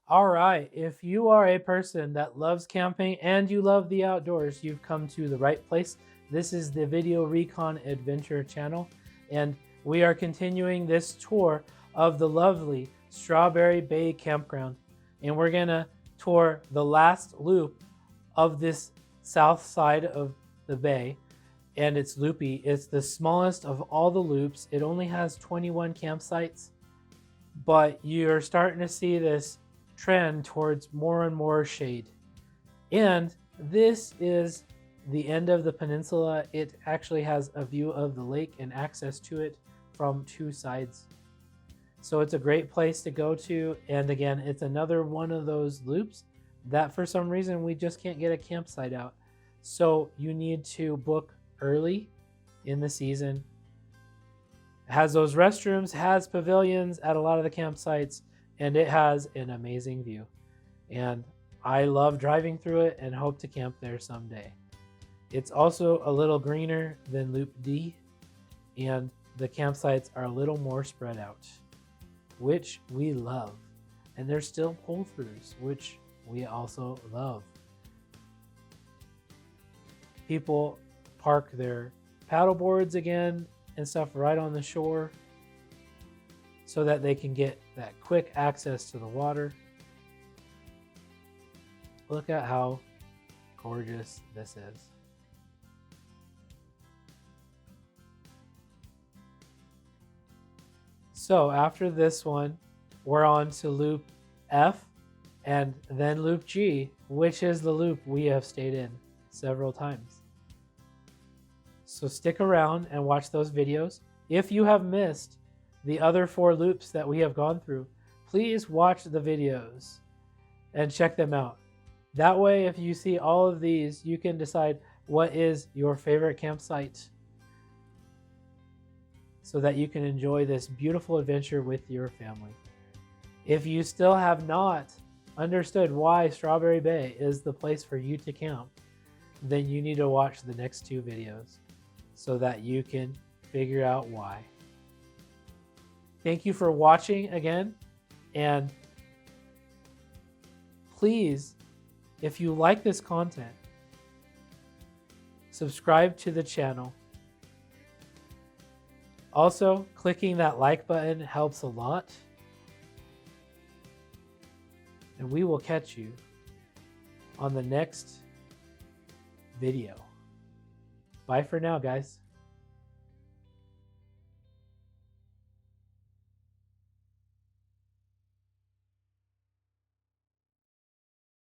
All right, if you are a person that loves camping and you love the outdoors, you've come to the right place. This is the Video Recon Adventure channel, and we are continuing this tour of the lovely Strawberry Bay Campground. And we're gonna tour the last loop of this south side of the bay, and it's loopy. It's the smallest of all the loops. It only has 21 campsites, but you're starting to see this trend towards more and more shade. And this is the end of the peninsula. It actually has a view of the lake and access to it from two sides. So it's a great place to go to. And again, it's another one of those loops that for some reason we just can't get a campsite out. So you need to book early in the season. It has those restrooms, has pavilions at a lot of the campsites, and it has an amazing view. And I love driving through it and hope to camp there someday. It's also a little greener than Loop D, and the campsites are a little more spread out, which we love. And there's still pull-throughs, which we also love. People park their paddle boards again and stuff right on the shore so that they can get that quick access to the water. Look at how gorgeous this is. So after this one, we're on to loop F and then loop G, which is the loop we have stayed in several times. So stick around and watch those videos. If you have missed the other 4 loops that we have gone through, please watch the videos and check them out. That way, if you see all of these, you can decide what is your favorite campsite so that you can enjoy this beautiful adventure with your family. If you still have not understood why Strawberry Bay is the place for you to camp, then you need to watch the next 2 videos so that you can figure out why. Thank you for watching again, and please, if you like this content, subscribe to the channel. Also, clicking that like button helps a lot, and we will catch you on the next video. Bye for now, guys.